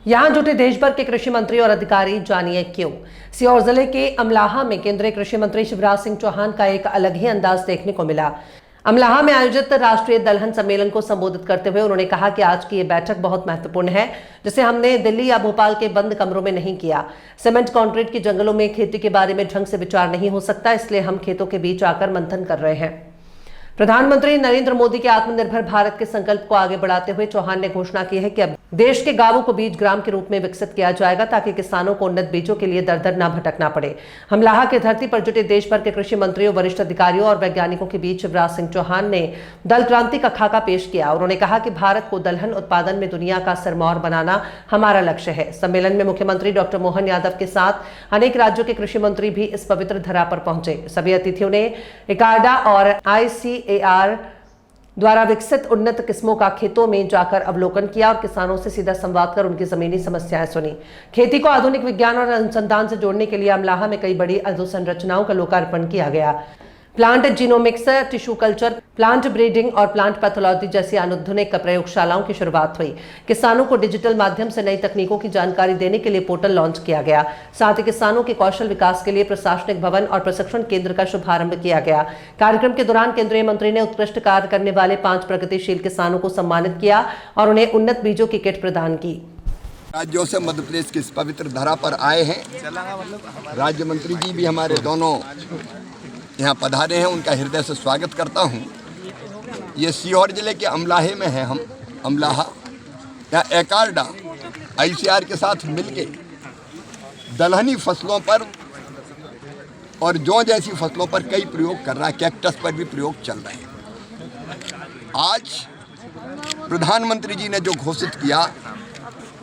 यहाँ जुटे देश भर के कृषि मंत्री और अधिकारी, जानिए क्यों। सीहोर जिले के अमलाहा में केंद्रीय कृषि मंत्री शिवराज सिंह चौहान का एक अलग ही अंदाज देखने को मिला। अमलाहा में आयोजित राष्ट्रीय दलहन सम्मेलन को संबोधित करते हुए उन्होंने कहा कि आज की ये बैठक बहुत महत्वपूर्ण है, जिसे हमने दिल्ली या भोपाल के बंद कमरों में नहीं किया। सीमेंट कंक्रीट के जंगलों में खेती के बारे में ढंग से विचार नहीं हो सकता, इसलिए हम खेतों के बीच आकर मंथन कर रहे हैं। प्रधानमंत्री नरेंद्र मोदी के आत्मनिर्भर भारत के संकल्प को आगे बढ़ाते हुए चौहान ने घोषणा की है कि अब देश के गांवों को बीज ग्राम के रूप में विकसित किया जाएगा, ताकि किसानों को उन्नत बीजों के लिए दर दर न भटकना पड़े। अमलाहा की धरती पर जुटे देश भर के कृषि मंत्रियों, वरिष्ठ अधिकारियों और वैज्ञानिकों के बीच शिवराज सिंह चौहान ने दल क्रांति का खाका पेश किया। उन्होंने कहा कि भारत को दलहन उत्पादन में दुनिया का सिरमौर बनाना हमारा लक्ष्य है। सम्मेलन में मुख्यमंत्री डॉक्टर मोहन यादव के साथ अनेक राज्यों के कृषि मंत्री भी इस पवित्र धरा पर पहुंचे। सभी अतिथियों ने इकार्डा और ICAR द्वारा विकसित उन्नत किस्मों का खेतों में जाकर अवलोकन किया और किसानों से सीधा संवाद कर उनकी जमीनी समस्याएं सुनी। खेती को आधुनिक विज्ञान और अनुसंधान से जोड़ने के लिए अमलाहा में कई बड़ी अधोसंरचनाओं का लोकार्पण किया गया। Plant genomics, tissue culture, plant breeding और प्लांट पैथोलॉजी जैसी आधुनिक प्रयोगशालाओं की शुरुआत हुई। किसानों को डिजिटल माध्यम से नई तकनीकों की जानकारी देने के लिए पोर्टल लॉन्च किया गया। साथ ही किसानों के कौशल विकास के लिए प्रशासनिक भवन और प्रशिक्षण केंद्र का शुभारंभ किया गया। कार्यक्रम के दौरान केंद्रीय मंत्री ने उत्कृष्ट कार्य करने वाले 5 प्रगतिशील किसानों को सम्मानित किया और उन्हें उन्नत बीजों की किट प्रदान की। राज्यों से मध्य प्रदेश की इस पवित्र धरा पर आए हैं। राज्य मंत्री जी भी हमारे दोनों यहाँ पधारे हैं, उनका हृदय से स्वागत करता हूँ। ये सीहोर जिले के अमलाहे में है, हम अमलाहा यहाँ इकार्डा ICAR के साथ मिलके दलहनी फसलों पर और जौ जैसी फसलों पर कई प्रयोग कर रहा है। कैक्टस पर भी प्रयोग चल रहे हैं। आज प्रधानमंत्री जी ने जो घोषित किया,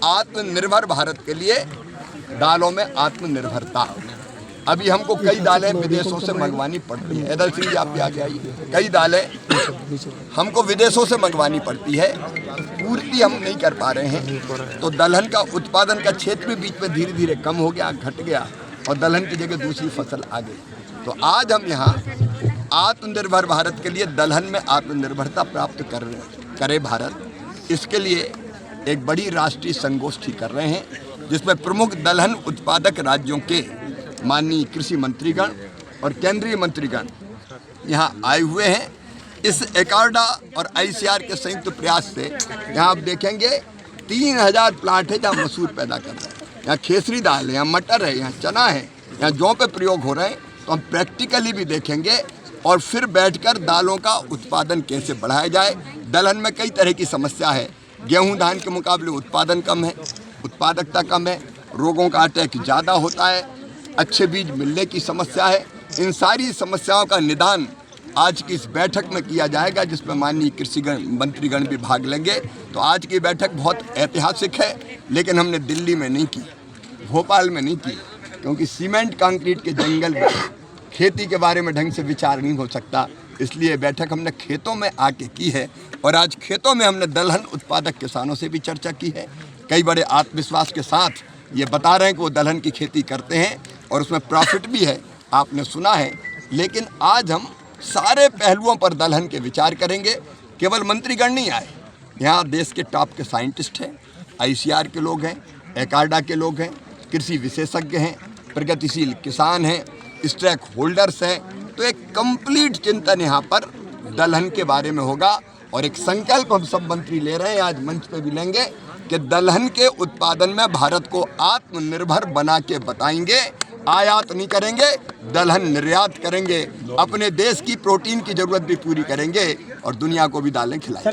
आत्मनिर्भर भारत के लिए दालों में आत्मनिर्भरता। अभी हमको कई दालें विदेशों से मंगवानी पड़ती है। एदल सिंह जी आप भी आगे आइए। कई दालें हमको विदेशों से मंगवानी पड़ती है, पूर्ति हम नहीं कर पा रहे हैं। तो दलहन का उत्पादन का क्षेत्र भी बीच में धीरे धीरे कम हो गया, घट गया और दलहन की जगह दूसरी फसल आ गई। तो आज हम यहाँ आत्मनिर्भर भारत के लिए दलहन में आत्मनिर्भरता प्राप्त करे भारत, इसके लिए एक बड़ी राष्ट्रीय संगोष्ठी कर रहे हैं, जिसमें प्रमुख दलहन उत्पादक राज्यों के माननीय कृषि मंत्रीगण और केंद्रीय मंत्रीगण यहाँ आए हुए हैं। इस इकार्डा और ICAR के संयुक्त प्रयास से यहाँ आप देखेंगे 3000 प्लांट है जहाँ मसूर पैदा कर रहे हैं। यहाँ खेसरी दाल है, यहाँ मटर है, यहाँ चना है, यहाँ जौ पे प्रयोग हो रहे हैं। तो हम प्रैक्टिकली भी देखेंगे और फिर बैठकर दालों का उत्पादन कैसे बढ़ाया जाए। दलहन में कई तरह की समस्या है। गेहूँ धान के मुकाबले उत्पादन कम है, उत्पादकता कम है, रोगों का अटैक ज़्यादा होता है, अच्छे बीज मिलने की समस्या है। इन सारी समस्याओं का निदान आज की इस बैठक में किया जाएगा, जिसमें माननीय कृषि मंत्रीगण भी भाग लेंगे। तो आज की बैठक बहुत ऐतिहासिक है, लेकिन हमने दिल्ली में नहीं की, भोपाल में नहीं की, क्योंकि सीमेंट कंक्रीट के जंगल में खेती के बारे में ढंग से विचार नहीं हो सकता। इसलिए बैठक हमने खेतों में आके की है और आज खेतों में हमने दलहन उत्पादक किसानों से भी चर्चा की है। कई बड़े आत्मविश्वास के साथ ये बता रहे हैं कि वो दलहन की खेती करते हैं और उसमें प्रॉफिट भी है, आपने सुना है। लेकिन आज हम सारे पहलुओं पर दलहन के विचार करेंगे। केवल मंत्रीगण नहीं आए, यहाँ देश के टॉप के साइंटिस्ट हैं, ICAR के लोग हैं, इकार्डा के लोग हैं, कृषि विशेषज्ञ हैं, प्रगतिशील किसान हैं, स्टेक होल्डर्स हैं। तो एक कंप्लीट चिंतन यहाँ पर दलहन के बारे में होगा और एक संकल्प हम सब मंत्री ले रहे हैं, आज मंच पे भी लेंगे कि दलहन के उत्पादन में भारत को आत्मनिर्भर बना के बताएंगे। आयात नहीं करेंगे, दलहन निर्यात करेंगे, अपने देश की प्रोटीन की जरूरत भी पूरी करेंगे और दुनिया को भी दालें खिलाएंगे।